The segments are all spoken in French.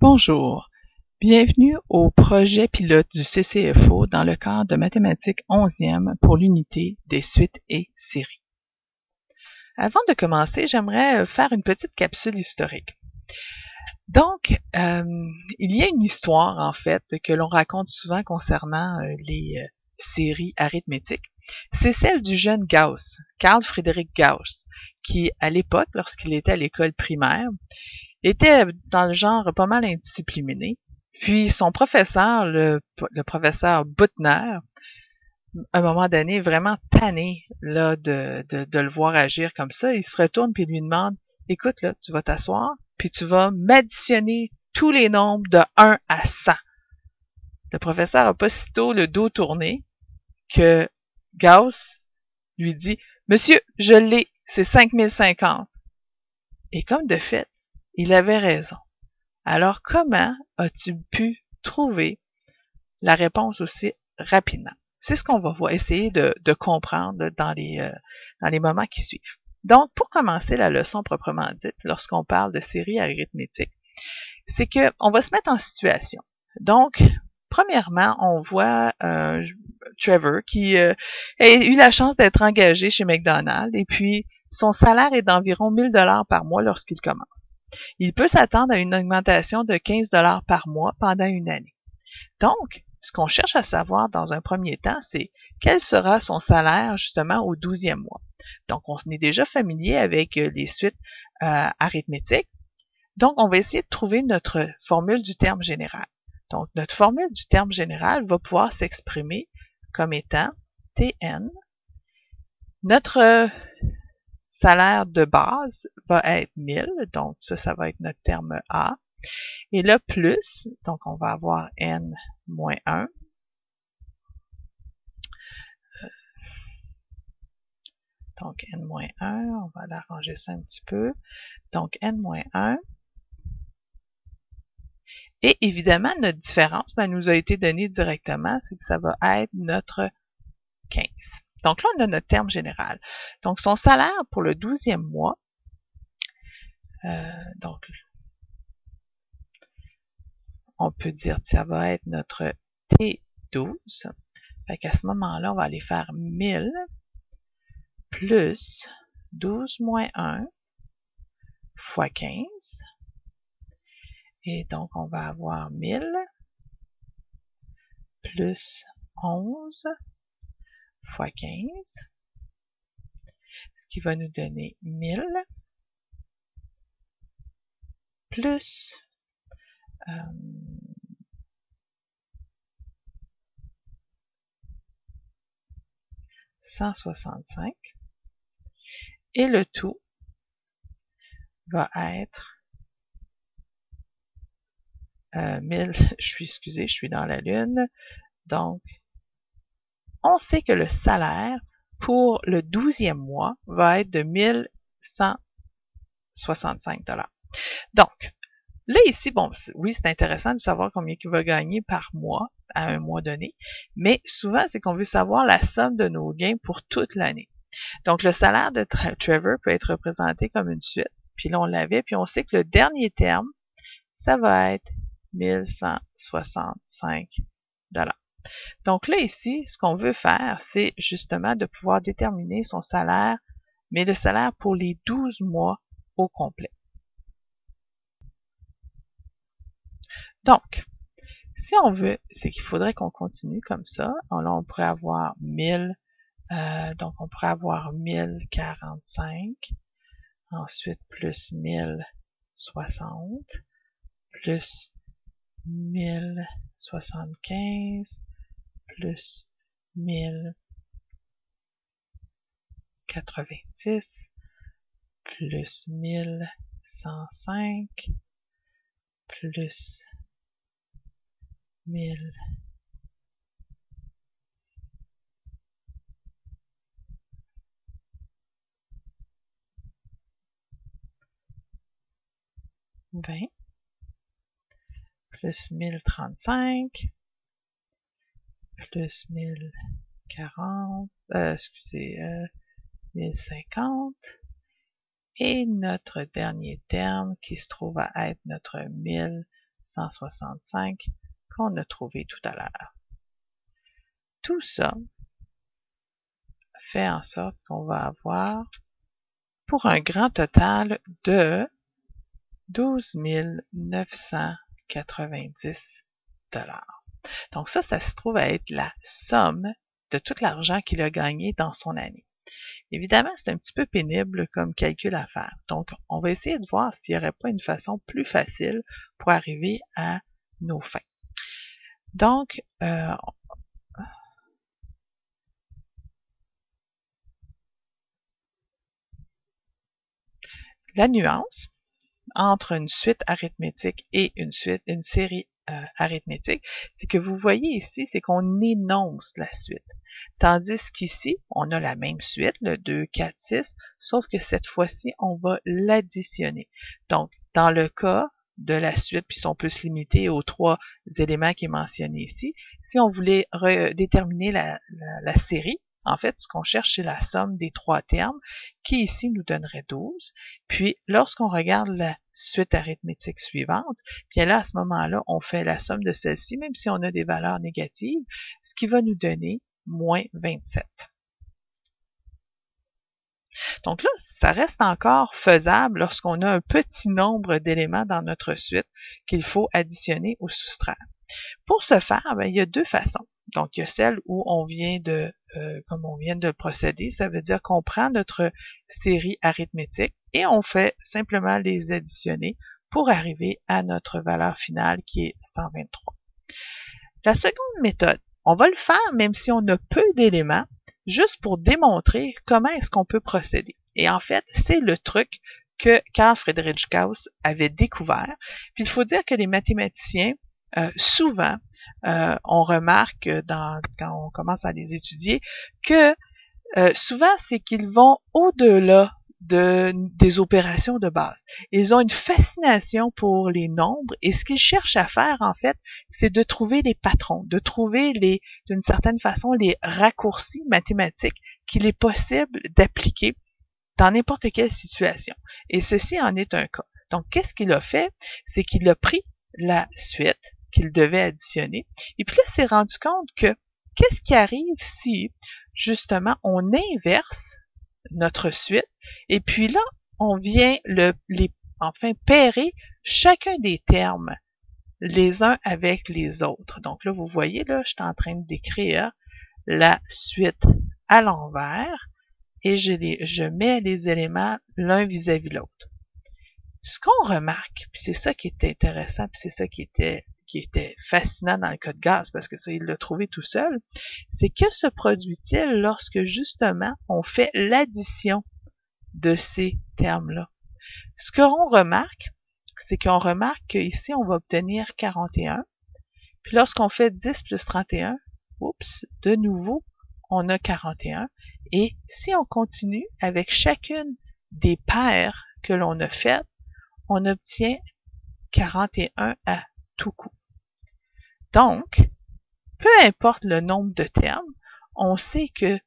Bonjour, bienvenue au projet pilote du CCFO dans le cadre de mathématiques 11e pour l'unité des suites et séries. Avant de commencer, j'aimerais faire une petite capsule historique. Donc, il y a une histoire en fait que l'on raconte souvent concernant les séries arithmétiques. C'est celle du jeune Gauss, Carl Friedrich Gauss, qui à l'époque, lorsqu'il était à l'école primaire, était dans le genre pas mal indiscipliné. Puis son professeur, le professeur Büttner, à un moment donné, vraiment tanné là, de le voir agir comme ça, il se retourne puis lui demande « Écoute, là, tu vas t'asseoir, puis tu vas m'additionner tous les nombres de 1 à 100. » Le professeur a pas sitôt le dos tourné que Gauss lui dit « Monsieur, je l'ai, c'est 5050. » Et comme de fait, il avait raison. Alors, comment as-tu pu trouver la réponse aussi rapidement? C'est ce qu'on va essayer de comprendre dans les moments qui suivent. Donc, pour commencer la leçon proprement dite, lorsqu'on parle de séries arithmétiques, c'est qu'on va se mettre en situation. Donc, premièrement, on voit Trevor qui a eu la chance d'être engagé chez McDonald's et puis son salaire est d'environ 1000 $ par mois lorsqu'il commence. Il peut s'attendre à une augmentation de 15 $ par mois pendant une année. Donc, ce qu'on cherche à savoir dans un premier temps, c'est quel sera son salaire justement au 12e mois. Donc, on est déjà familier avec les suites arithmétiques. Donc, on va essayer de trouver notre formule du terme général. Donc, notre formule du terme général va pouvoir s'exprimer comme étant Tn. Notre salaire de base va être 1000, donc ça va être notre terme A. Et là, plus, donc on va avoir n moins 1. Donc n moins 1, on va l'arranger ça un petit peu. Donc n moins 1. Et évidemment, notre différence nous a été donnée directement, c'est que ça va être notre 15. Donc là, on a notre terme général. Donc son salaire pour le 12e mois, donc on peut dire que ça va être notre T12. Fait qu'à ce moment-là, on va aller faire 1000 plus 12 moins 1 fois 15. Et donc, on va avoir 1000 plus 11 fois 15, ce qui va nous donner 1000 plus 165. Et le tout va être 1000, je suis dans la lune. Donc, on sait que le salaire pour le 12e mois va être de 1165 $. Donc, là ici, bon, oui, c'est intéressant de savoir combien il va gagner par mois à un mois donné, mais souvent, c'est qu'on veut savoir la somme de nos gains pour toute l'année. Donc, le salaire de Trevor peut être représenté comme une suite, puis là, on l'avait, puis on sait que le dernier terme, ça va être 1165 $. Donc là, ici, ce qu'on veut faire, c'est justement de pouvoir déterminer son salaire, mais le salaire pour les 12 mois au complet. Donc, si on veut, c'est qu'il faudrait qu'on continue comme ça. Là, on pourrait avoir 1000, donc on pourrait avoir 1045, ensuite plus 1060, plus 1075, plus 1090, plus 1105, plus 1000, plus 1035, plus 1040, 1050, et notre dernier terme qui se trouve à être notre 165 qu'on a trouvé tout à l'heure. Tout ça fait en sorte qu'on va avoir pour un grand total de 12 990 $. Donc ça se trouve à être la somme de tout l'argent qu'il a gagné dans son année. Évidemment, c'est un petit peu pénible comme calcul à faire. Donc, on va essayer de voir s'il n'y aurait pas une façon plus facile pour arriver à nos fins. Donc, la nuance entre une suite arithmétique et une série arithmétique, c'est que vous voyez ici, c'est qu'on énonce la suite. Tandis qu'ici, on a la même suite, le 2, 4, 6, sauf que cette fois-ci, on va l'additionner. Donc, dans le cas de la suite, puis si on peut se limiter aux 3 éléments qui est mentionné ici, si on voulait déterminer la série, en fait, ce qu'on cherche, c'est la somme des 3 termes, qui ici nous donnerait 12. Puis, lorsqu'on regarde la suite arithmétique suivante, bien là, à ce moment-là, on fait la somme de celle-ci, même si on a des valeurs négatives, ce qui va nous donner moins 27. Donc là, ça reste encore faisable lorsqu'on a un petit nombre d'éléments dans notre suite qu'il faut additionner ou soustraire. Pour ce faire, bien, il y a 2 façons. Donc, il y a celle où on vient de, comme on vient de procéder, ça veut dire qu'on prend notre série arithmétique et on fait simplement les additionner pour arriver à notre valeur finale qui est 123. La seconde méthode, on va le faire même si on a peu d'éléments, juste pour démontrer comment est-ce qu'on peut procéder. Et en fait, c'est le truc que Carl Friedrich Gauss avait découvert. Puis il faut dire que les mathématiciens, souvent, on remarque quand on commence à les étudier que souvent c'est qu'ils vont au-delà des opérations de base. Ils ont une fascination pour les nombres et ce qu'ils cherchent à faire en fait, c'est de trouver les patrons, de trouver d'une certaine façon les raccourcis mathématiques qu'il est possible d'appliquer dans n'importe quelle situation. Et ceci en est un cas. Donc, qu'est-ce qu'il a fait? C'est qu'il a pris la suite qu'il devait additionner. Et puis là, il s'est rendu compte que qu'est-ce qui arrive si, justement, on inverse notre suite et puis là, on vient pairer chacun des termes les uns avec les autres. Donc là, vous voyez, là, je suis en train de décrire la suite à l'envers et je mets les éléments l'un vis-à-vis l'autre. Ce qu'on remarque, puis c'est ça qui était intéressant, puis c'est ça qui était fascinant dans le cas de Gauss, parce que ça, il l'a trouvé tout seul, c'est que se produit-il lorsque, justement, on fait l'addition de ces termes-là? Ce qu'on remarque, c'est qu'on remarque qu'ici, on va obtenir 41, puis lorsqu'on fait 10 plus 31, oups, de nouveau, on a 41, et si on continue avec chacune des paires que l'on a faites, on obtient 41 à tout coup. Donc, peu importe le nombre de termes, on sait que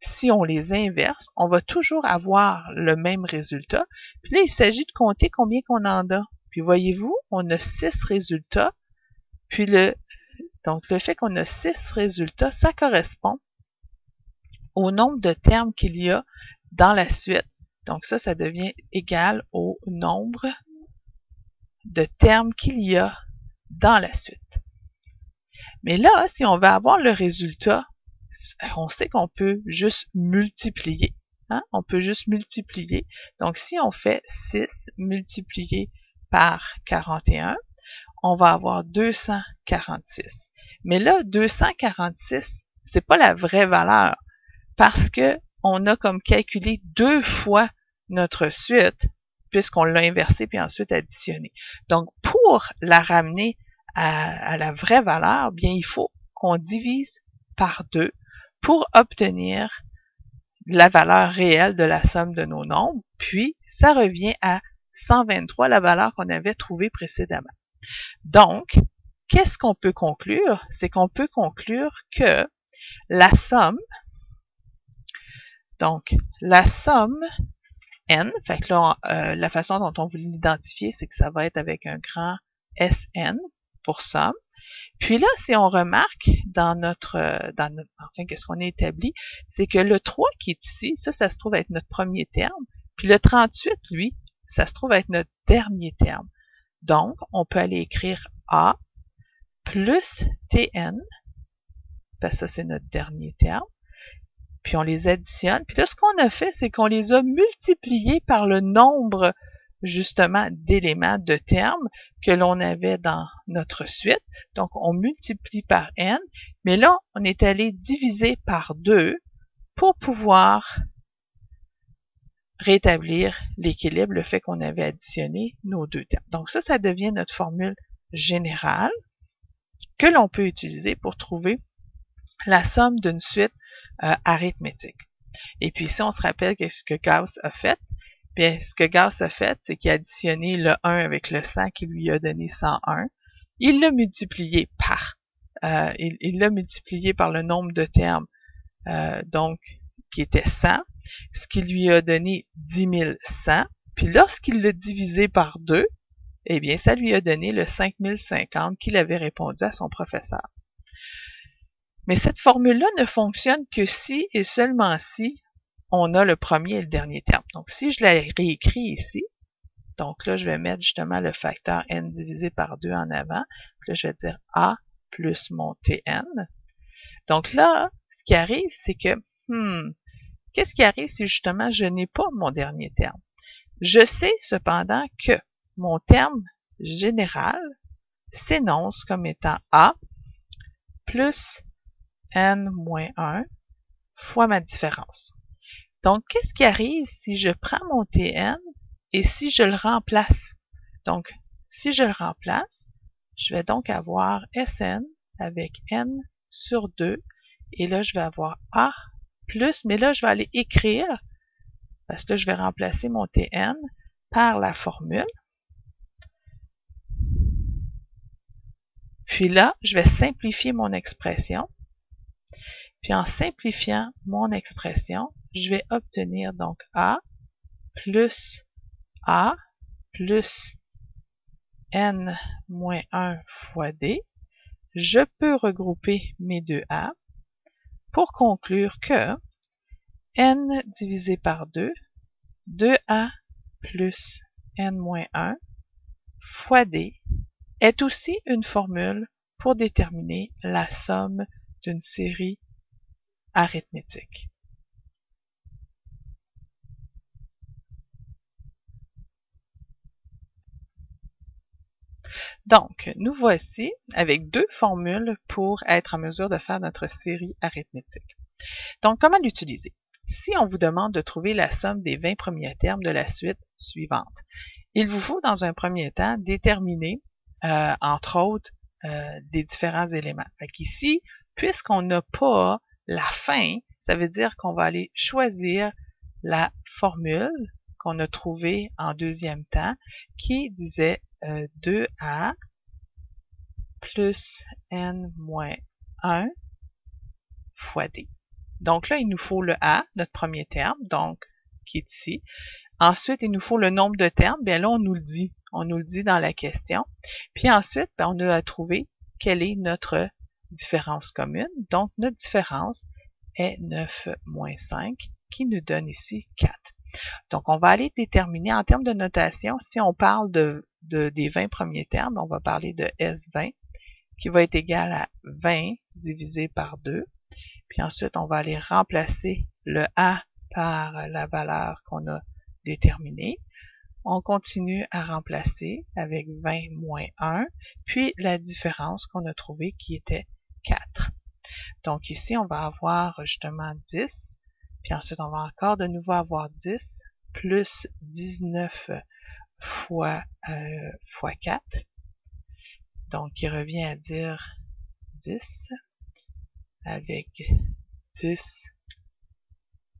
si on les inverse, on va toujours avoir le même résultat. Puis là, il s'agit de compter combien qu'on en a. Puis voyez-vous, on a 6 résultats. Puis donc le fait qu'on a 6 résultats, ça correspond au nombre de termes qu'il y a dans la suite. Donc ça devient égal au nombre de termes qu'il y a dans la suite. Mais là, si on veut avoir le résultat, on sait qu'on peut juste multiplier. Hein? On peut juste multiplier. Donc, si on fait 6 multiplié par 41, on va avoir 246. Mais là, 246, c'est pas la vraie valeur parce que on a comme calculé 2 fois notre suite puisqu'on l'a inversé puis ensuite additionné. Donc, pour la ramener à la vraie valeur, bien, il faut qu'on divise par 2 pour obtenir la valeur réelle de la somme de nos nombres, puis ça revient à 123, la valeur qu'on avait trouvée précédemment. Donc, qu'est-ce qu'on peut conclure? C'est qu'on peut conclure que la somme, donc la somme n, fait que là, la façon dont on veut l'identifier, c'est que ça va être avec un grand SN pour somme. Puis là, si on remarque enfin, qu'est-ce qu'on a établi, c'est que le 3 qui est ici, ça se trouve être notre premier terme. Puis le 38, lui, ça se trouve être notre dernier terme. Donc, on peut aller écrire A plus TN, parce que ça, c'est notre dernier terme. Puis on les additionne. Puis là, ce qu'on a fait, c'est qu'on les a multipliés par le nombre, justement, d'éléments, de termes que l'on avait dans notre suite. Donc, on multiplie par n, mais là, on est allé diviser par 2 pour pouvoir rétablir l'équilibre, le fait qu'on avait additionné nos deux termes. Donc ça devient notre formule générale que l'on peut utiliser pour trouver la somme d'une suite arithmétique. Et puis ici, on se rappelle que ce que Gauss a fait, bien, ce que Gauss a fait, c'est qu'il a additionné le 1 avec le 100 qui lui a donné 101. Il l'a multiplié par. Il l'a multiplié par le nombre de termes, donc, qui était 100, ce qui lui a donné 10 100. Puis lorsqu'il l'a divisé par 2, eh bien, ça lui a donné le 5050 qu'il avait répondu à son professeur. Mais cette formule-là ne fonctionne que si et seulement si on a le premier et le dernier terme. Donc, si je la réécris ici, donc là, je vais mettre justement le facteur n divisé par 2 en avant. Puis là, je vais dire A plus mon Tn. Donc là, ce qui arrive, c'est que, qu'est-ce qui arrive si justement je n'ai pas mon dernier terme? Je sais cependant que mon terme général s'énonce comme étant A plus n-1 fois ma différence. Donc, qu'est-ce qui arrive si je prends mon Tn et si je le remplace? Donc, si je le remplace, je vais donc avoir Sn avec n sur 2 et là, je vais avoir A plus, mais là, je vais aller écrire, parce que là, je vais remplacer mon Tn par la formule. Puis là, je vais simplifier mon expression. Puis en simplifiant mon expression, je vais obtenir donc A plus n moins 1 fois D. Je peux regrouper mes deux A pour conclure que n divisé par 2, 2A plus n moins 1 fois D est aussi une formule pour déterminer la somme d'une série arithmétique. Donc, nous voici avec deux formules pour être en mesure de faire notre série arithmétique. Donc, comment l'utiliser? Si on vous demande de trouver la somme des 20 premiers termes de la suite suivante, il vous faut dans un premier temps déterminer, entre autres, des différents éléments. Fait qu'ici, puisqu'on n'a pas la fin, ça veut dire qu'on va aller choisir la formule qu'on a trouvée en deuxième temps qui disait 2A plus n moins 1 fois D. Donc là, il nous faut le A, notre premier terme, donc qui est ici. Ensuite, il nous faut le nombre de termes. Bien là, on nous le dit. On nous le dit dans la question. Puis ensuite, on a à trouver quelle est notre différence commune. Donc, notre différence est 9 moins 5, qui nous donne ici 4. Donc, on va aller déterminer en termes de notation, si on parle des 20 premiers termes, on va parler de S20, qui va être égal à 20 divisé par 2. Puis ensuite, on va aller remplacer le A par la valeur qu'on a déterminée. On continue à remplacer avec 20 moins 1, puis la différence qu'on a trouvée qui était 4. Donc ici, on va avoir justement 10, puis ensuite, on va encore de nouveau avoir 10 plus 19 fois 4. Donc, qui revient à dire 10 avec 10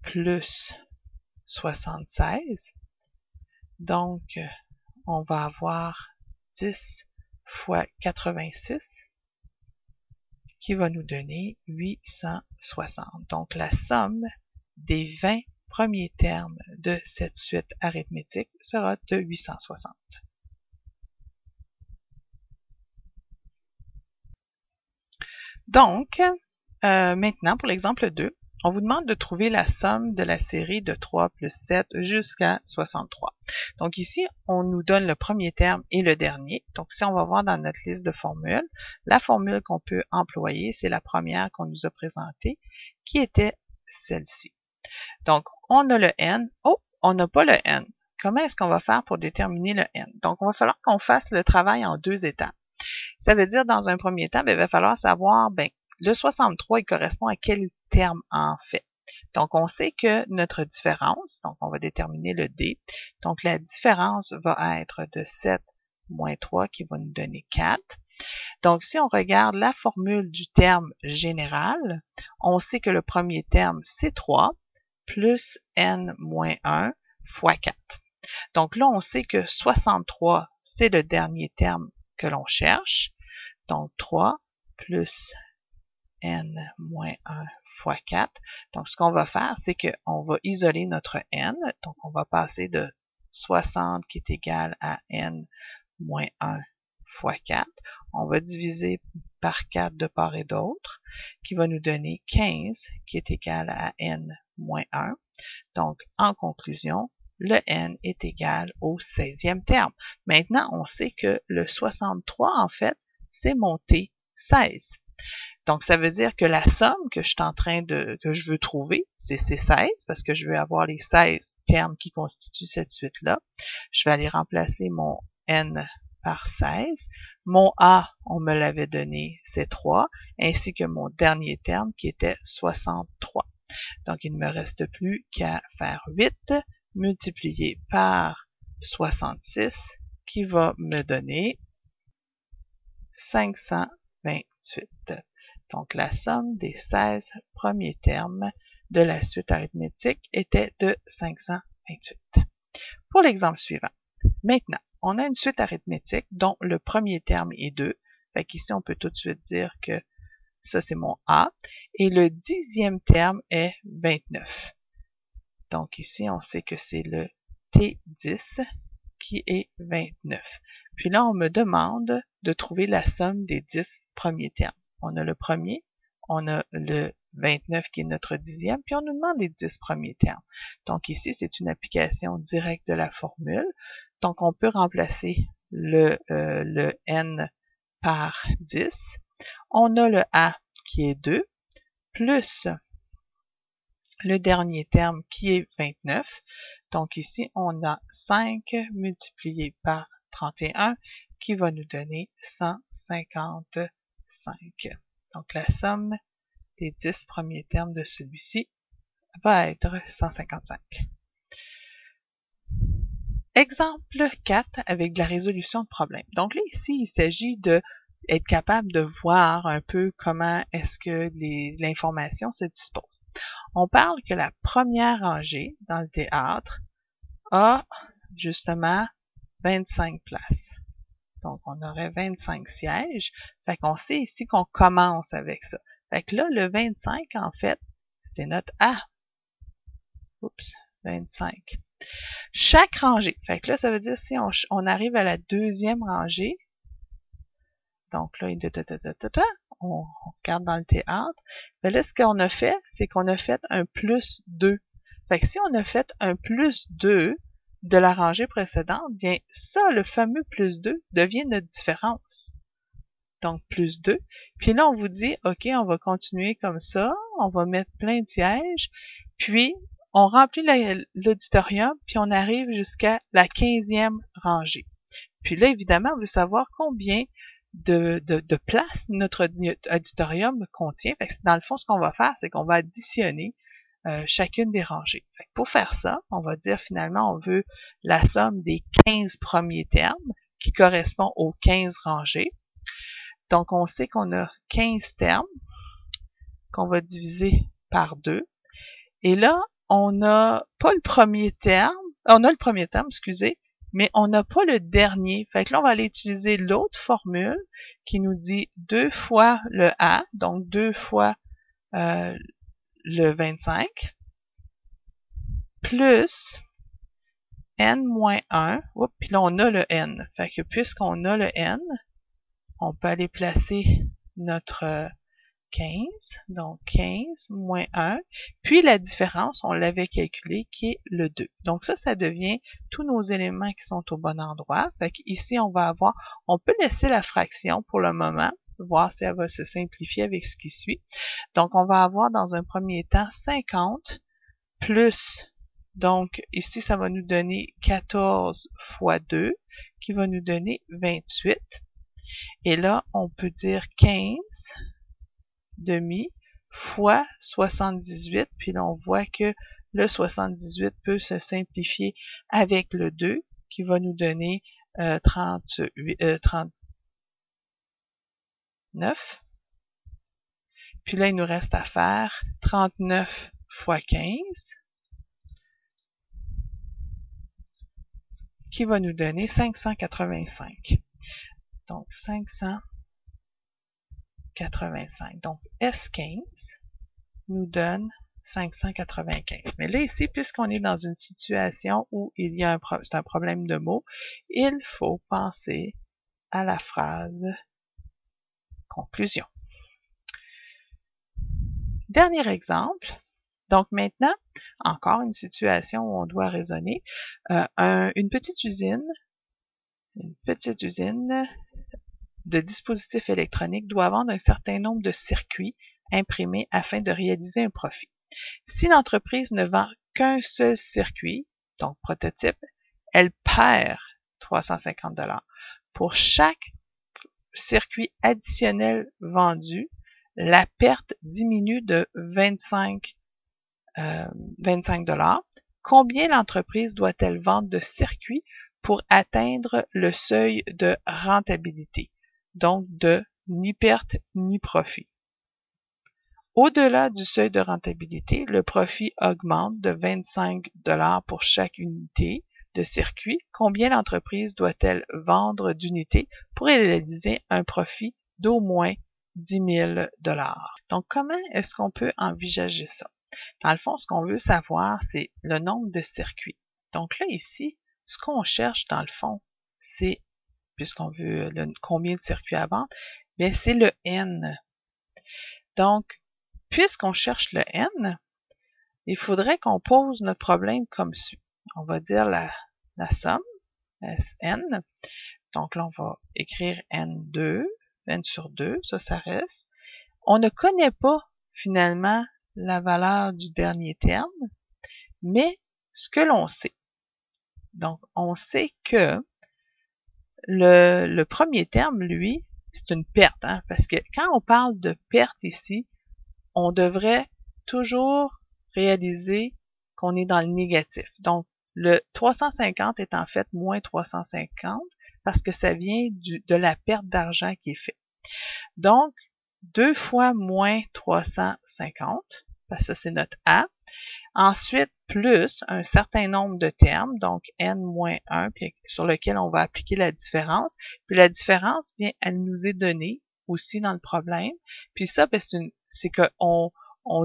plus 76. Donc, on va avoir 10 fois 86 qui va nous donner 860. Donc, la somme des 20 premiers termes de cette suite arithmétique sera de 860. Donc, maintenant, pour l'exemple 2, on vous demande de trouver la somme de la série de 3 plus 7 jusqu'à 63. Donc ici, on nous donne le premier terme et le dernier. Donc si on va voir dans notre liste de formules, la formule qu'on peut employer, c'est la première qu'on nous a présentée, qui était celle-ci. Donc, on a le n. Oh, on n'a pas le n. Comment est-ce qu'on va faire pour déterminer le n? Donc, on va falloir qu'on fasse le travail en 2 étapes. Ça veut dire, dans un premier temps, il va falloir savoir, le 63, il correspond à quel terme en fait. Donc, on sait que notre différence, donc on va déterminer le D, donc la différence va être de 7 moins 3 qui va nous donner 4. Donc, si on regarde la formule du terme général, on sait que le premier terme, c'est 3, plus n moins 1 fois 4. Donc là, on sait que 63, c'est le dernier terme que l'on cherche. Donc 3 plus n moins 1 fois 4. Donc ce qu'on va faire, c'est qu'on va isoler notre n. Donc on va passer de 60 qui est égal à n moins 1 fois 4. On va diviser par 4 de part et d'autre, qui va nous donner 15 qui est égal à n moins 1. Donc en conclusion, le n est égal au 16e terme. Maintenant, on sait que le 63, en fait, c'est mon T16. Donc, ça veut dire que la somme que je veux trouver, c'est ces 16, parce que je veux avoir les 16 termes qui constituent cette suite-là. Je vais aller remplacer mon n par 16. Mon A, on me l'avait donné, c'est 3, ainsi que mon dernier terme qui était 63. Donc, il ne me reste plus qu'à faire 8 multiplié par 66 qui va me donner 528. Donc, la somme des 16 premiers termes de la suite arithmétique était de 528. Pour l'exemple suivant, maintenant, on a une suite arithmétique dont le premier terme est 2. Fait qu'ici, on peut tout de suite dire que ça, c'est mon A. Et le 10e terme est 29. Donc ici, on sait que c'est le T10 qui est 29. Puis là, on me demande de trouver la somme des 10 premiers termes. On a le premier, on a le 29 qui est notre 10e, puis on nous demande les 10 premiers termes. Donc ici, c'est une application directe de la formule. Donc on peut remplacer le n par 10. On a le A qui est 2, plus le dernier terme qui est 29. Donc ici, on a 5 multiplié par 31 qui va nous donner 155. Donc la somme des 10 premiers termes de celui-ci va être 155. Exemple 4 avec de la résolution de problème. Donc là, ici, il s'agit de être capable de voir un peu comment est-ce que l'information se dispose. On parle que la première rangée dans le théâtre a justement 25 places. Donc, on aurait 25 sièges. Fait qu'on sait ici qu'on commence avec ça. Fait que là, le 25, en fait, c'est notre A. Oups, 25. Chaque rangée. Fait que là, ça veut dire si on arrive à la deuxième rangée, donc là, on regarde dans le théâtre. Mais là, ce qu'on a fait, c'est qu'on a fait un plus 2. Fait que si on a fait un plus 2 de la rangée précédente, bien ça, le fameux plus 2, devient notre différence. Donc, plus 2. Puis là, on vous dit, OK, on va continuer comme ça. On va mettre plein de sièges. Puis, on remplit l'auditorium, puis on arrive jusqu'à la 15e rangée. Puis là, évidemment, on veut savoir combien de place notre auditorium contient. Fait que dans le fond, ce qu'on va faire, c'est qu'on va additionner chacune des rangées. Fait que pour faire ça, on va dire finalement, on veut la somme des 15 premiers termes qui correspond aux 15 rangées. Donc, on sait qu'on a 15 termes qu'on va diviser par 2. Et là, on n'a pas le premier terme, on a le premier terme, excusez, mais on n'a pas le dernier. Fait que là, on va aller utiliser l'autre formule qui nous dit 2 fois le A, donc 2 fois le 25, plus n-1. Oups, puis là, on a le n. Fait que puisqu'on a le n, on peut aller placer notre 15, donc 15 moins 1, puis la différence, on l'avait calculé, qui est le 2. Donc ça devient tous nos éléments qui sont au bon endroit. Fait qu'ici, on peut laisser la fraction pour le moment, voir si elle va se simplifier avec ce qui suit. Donc, on va avoir dans un premier temps 50 plus, donc ici, ça va nous donner 14 fois 2, qui va nous donner 28. Et là, on peut dire 15 demi fois 78, puis là on voit que le 78 peut se simplifier avec le 2 qui va nous donner 39. Puis là, il nous reste à faire 39 fois 15 qui va nous donner 585. Donc 585. Donc S15 nous donne 595. Mais là, ici, puisqu'on est dans une situation où il y a c'est un problème de mots, il faut penser à la phrase conclusion. Dernier exemple. Donc maintenant, encore une situation où on doit raisonner. Une petite usine de dispositifs électroniques doit vendre un certain nombre de circuits imprimés afin de réaliser un profit. Si l'entreprise ne vend qu'un seul circuit, donc prototype, elle perd 350 $. Pour chaque circuit additionnel vendu, la perte diminue de 25 $. Combien l'entreprise doit-elle vendre de circuits pour atteindre le seuil de rentabilité, donc de ni perte ni profit? Au-delà du seuil de rentabilité, le profit augmente de 25 $ pour chaque unité de circuit. Combien l'entreprise doit-elle vendre d'unités pour réaliser un profit d'au moins 10 000 $? Donc, comment est-ce qu'on peut envisager ça? Dans le fond, ce qu'on veut savoir, c'est le nombre de circuits. Donc là, ici, ce qu'on cherche dans le fond, c'est, puisqu'on veut combien de circuits à vendre, bien c'est le N. Donc, puisqu'on cherche le N, il faudrait qu'on pose notre problème comme suit. On va dire la somme, Sn. Donc là, on va écrire N2, N sur 2, ça reste. On ne connaît pas finalement la valeur du dernier terme, mais ce que l'on sait. Donc, on sait que le premier terme, lui, c'est une perte, hein, parce que quand on parle de perte ici, on devrait toujours réaliser qu'on est dans le négatif. Donc, le 350 est en fait moins 350 parce que ça vient de la perte d'argent qui est faite. Donc, 2 fois moins 350, parce que ça c'est notre A. Ensuite, plus un certain nombre de termes, donc n moins 1, puis sur lequel on va appliquer la différence. Puis la différence, bien, elle nous est donnée aussi dans le problème. Puis ça, ben, c'est qu'on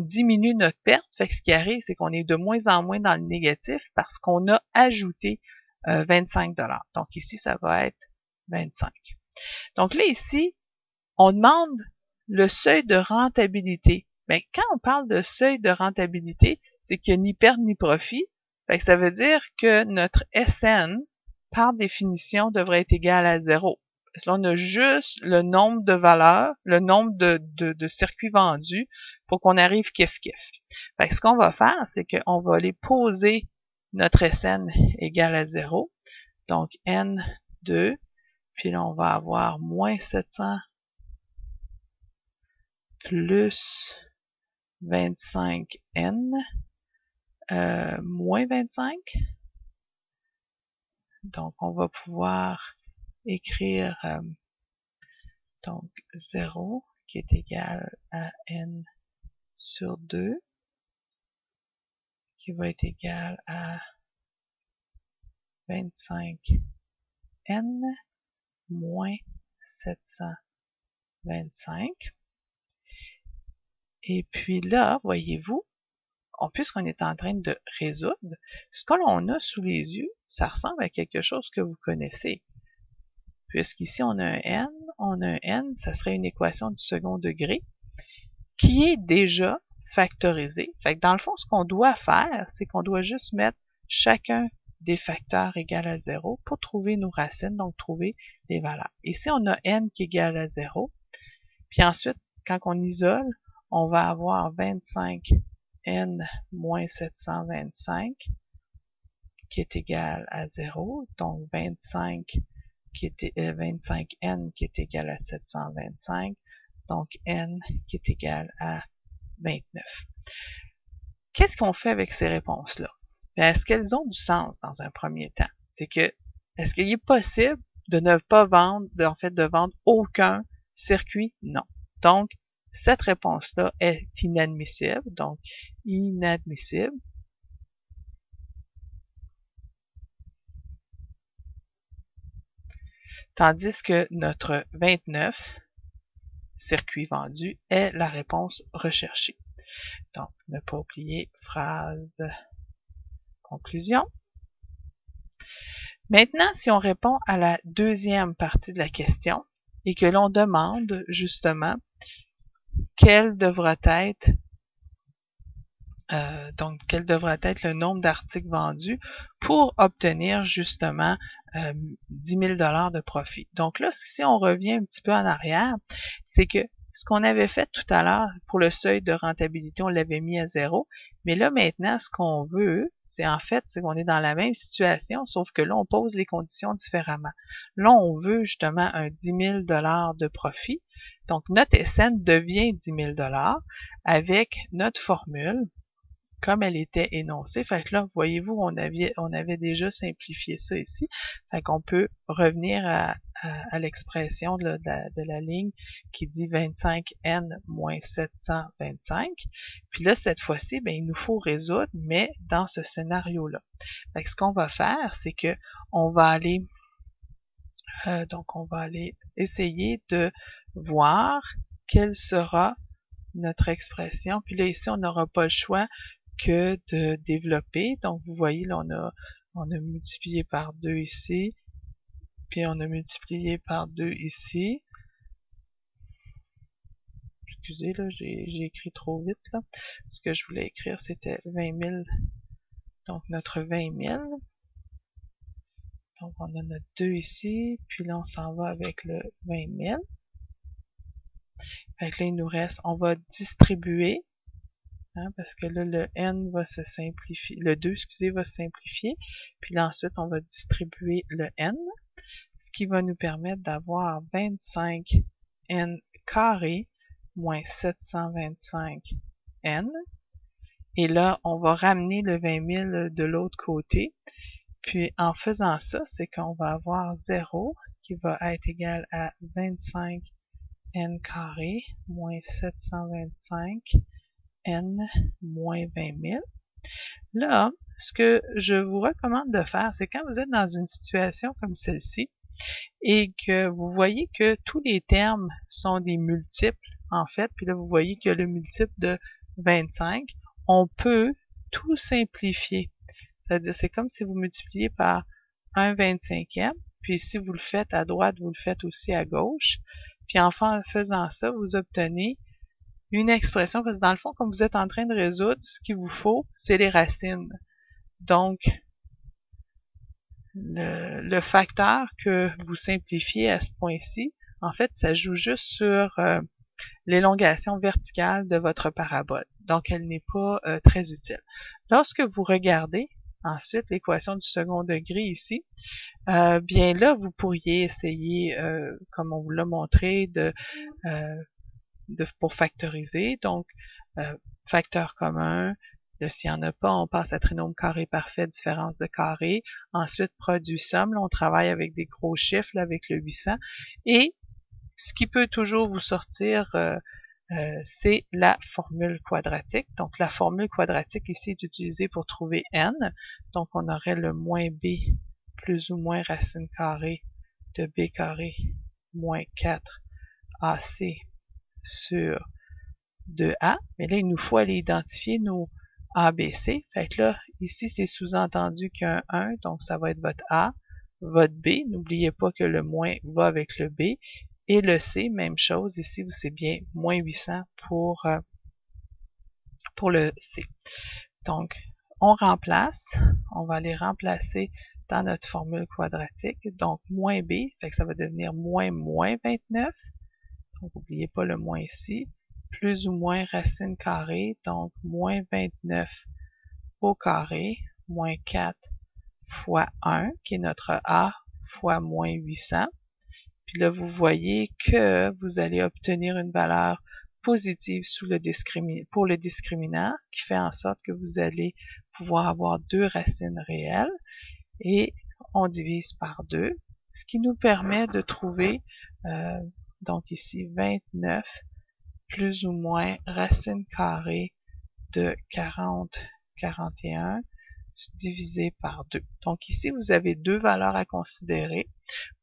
diminue notre perte. Fait que ce qui arrive, c'est qu'on est de moins en moins dans le négatif parce qu'on a ajouté 25 $. Donc ici, ça va être 25. Donc là, ici, on demande le seuil de rentabilité. Bien, quand on parle de seuil de rentabilité, c'est qu'il n'y a ni perte ni profit. Fait que ça veut dire que notre SN, par définition, devrait être égal à 0. Parce que là, on a juste le nombre de valeurs, le nombre de circuits vendus pour qu'on arrive kiff-kiff. Fait que ce qu'on va faire, c'est qu'on va aller poser notre SN égal à 0. Donc, N2, puis là, on va avoir moins 700 plus 25N moins 25. Donc, on va pouvoir écrire donc 0 qui est égal à N sur 2 qui va être égal à 25N moins 725. Et puis là, voyez-vous, puisqu'on est en train de résoudre, ce que l'on a sous les yeux, ça ressemble à quelque chose que vous connaissez. Puisqu'ici, on a un N, ça serait une équation du second degré. qui est déjà factorisé. Fait que dans le fond, ce qu'on doit faire, c'est qu'on doit juste mettre chacun des facteurs égal à 0 pour trouver nos racines, donc trouver les valeurs. Ici, on a n qui est égal à 0. Puis ensuite, quand on isole, on va avoir 25n moins 725 qui est égal à 0. Donc 25n qui est égal à 725. Donc n qui est égal à 29. Qu'est-ce qu'on fait avec ces réponses-là? Est-ce qu'elles ont du sens dans un premier temps? C'est que, est-ce qu'il est possible de ne pas vendre, de vendre aucun circuit? Non. Donc, cette réponse-là est inadmissible. Donc, inadmissible. Tandis que notre 29 circuits vendus est la réponse recherchée. Donc, ne pas oublier phrase conclusion. Maintenant, si on répond à la deuxième partie de la question et que l'on demande justement quel devra être le nombre d'articles vendus pour obtenir justement 10 000 $ de profit. Donc là, si on revient un petit peu en arrière, c'est que ce qu'on avait fait tout à l'heure pour le seuil de rentabilité, on l'avait mis à 0. Mais là, maintenant, ce qu'on veut, c'est qu'on est dans la même situation, sauf que là, on pose les conditions différemment. Là, on veut justement un 10 000 $ de profit. Donc, notre SN devient 10 000 $ avec notre formule comme elle était énoncée. Fait que là, voyez-vous, on avait déjà simplifié ça ici. Fait qu'on peut revenir à l'expression de la ligne qui dit 25n moins 725. Puis là, cette fois-ci, ben, il nous faut résoudre, mais dans ce scénario-là. Fait que ce qu'on va faire, c'est que on va aller essayer de voir quelle sera notre expression. Puis là, ici, on n'aura pas le choix que de développer. Donc, vous voyez, là, on a multiplié par 2 ici, puis on a multiplié par 2 ici. Excusez, là, j'ai écrit trop vite, là. Ce que je voulais écrire, c'était 20 000. Donc, notre 20 000. Donc, on a notre 2 ici, puis là, on s'en va avec le 20 000. Fait que là, il nous reste, on va distribuer, parce que là, le n va se simplifier, le 2, excusez, va se simplifier, puis là, ensuite, on va distribuer le n, ce qui va nous permettre d'avoir 25n carré moins 725n, et là, on va ramener le 20 000 de l'autre côté, puis en faisant ça, c'est qu'on va avoir 0 qui va être égal à 25n carré moins 725 n moins 20 000. Là, ce que je vous recommande de faire, c'est quand vous êtes dans une situation comme celle-ci et que vous voyez que tous les termes sont des multiples, en fait, puis là, vous voyez que le multiple de 25, on peut tout simplifier. C'est-à-dire, c'est comme si vous multipliez par 1/25e, puis si vous le faites à droite, vous le faites aussi à gauche, puis enfin, en faisant ça, vous obtenez une expression, parce que dans le fond, comme vous êtes en train de résoudre, ce qu'il vous faut, c'est les racines. Donc, le facteur que vous simplifiez à ce point-ci, en fait, ça joue juste sur l'élongation verticale de votre parabole. Donc, elle n'est pas très utile. Lorsque vous regardez ensuite l'équation du second degré ici, bien là, vous pourriez essayer, comme on vous l'a montré, pour factoriser. Donc, facteur commun. S'il n'y en a pas, on passe à trinôme carré parfait, différence de carré. Ensuite, produit somme. Là, on travaille avec des gros chiffres, là, avec le 800. Et ce qui peut toujours vous sortir, c'est la formule quadratique. Donc, la formule quadratique ici est utilisée pour trouver n. Donc, on aurait le moins b plus ou moins racine carrée de b carré moins 4 ac sur 2a. Mais là, il nous faut aller identifier nos ABC. Fait que là, ici, c'est sous-entendu qu'il y a un 1, donc ça va être votre A, votre B. N'oubliez pas que le moins va avec le B. Et le C, même chose. Ici, c'est bien moins 800 pour le C. Donc, on remplace. On va aller remplacer dans notre formule quadratique. Donc, moins B, fait que ça va devenir moins 29. Donc, n'oubliez pas le moins ici. Plus ou moins racine carrée. Donc, moins 29 au carré. Moins 4 fois 1, qui est notre A, fois moins 800. Puis là, vous voyez que vous allez obtenir une valeur positive pour le discriminant, ce qui fait en sorte que vous allez pouvoir avoir deux racines réelles. Et on divise par 2, ce qui nous permet de trouver, donc ici, 29 plus ou moins racine carrée de 41 divisé par 2. Donc ici, vous avez deux valeurs à considérer.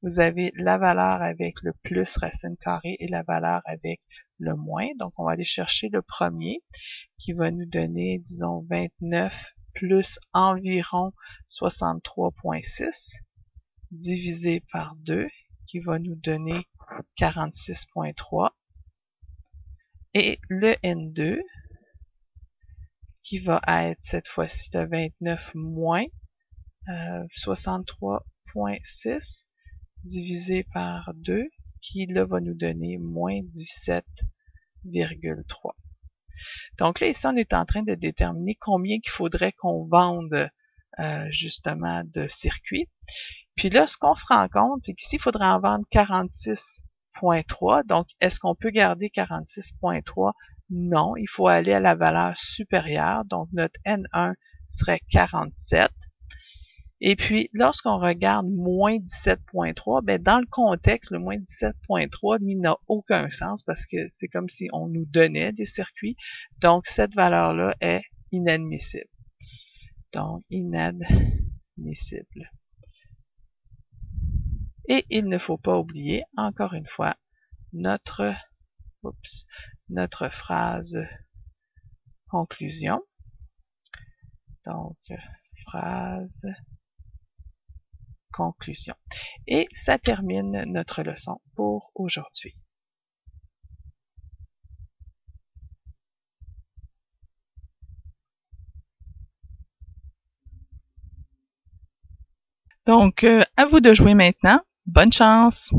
Vous avez la valeur avec le plus racine carrée et la valeur avec le moins. Donc on va aller chercher le premier qui va nous donner, disons, 29 plus environ 63,6 divisé par 2 qui va nous donner 46,3. Et le N2 qui va être cette fois-ci le 29 moins 63,6 divisé par 2 qui là va nous donner moins 17,3. Donc là, ici, on est en train de déterminer combien qu'il faudrait qu'on vende justement de circuits. Puis là, ce qu'on se rend compte, c'est qu'ici, il faudrait en vendre 46,3. Donc, est-ce qu'on peut garder 46,3? Non, il faut aller à la valeur supérieure. Donc, notre N1 serait 47. Et puis, lorsqu'on regarde moins 17,3, ben dans le contexte, le moins 17,3, lui, n'a aucun sens parce que c'est comme si on nous donnait des circuits. Donc, cette valeur-là est inadmissible. Donc, inadmissible. Et il ne faut pas oublier, encore une fois, notre phrase conclusion. Donc, phrase conclusion. Et ça termine notre leçon pour aujourd'hui. Donc, à vous de jouer maintenant. Bonne chance!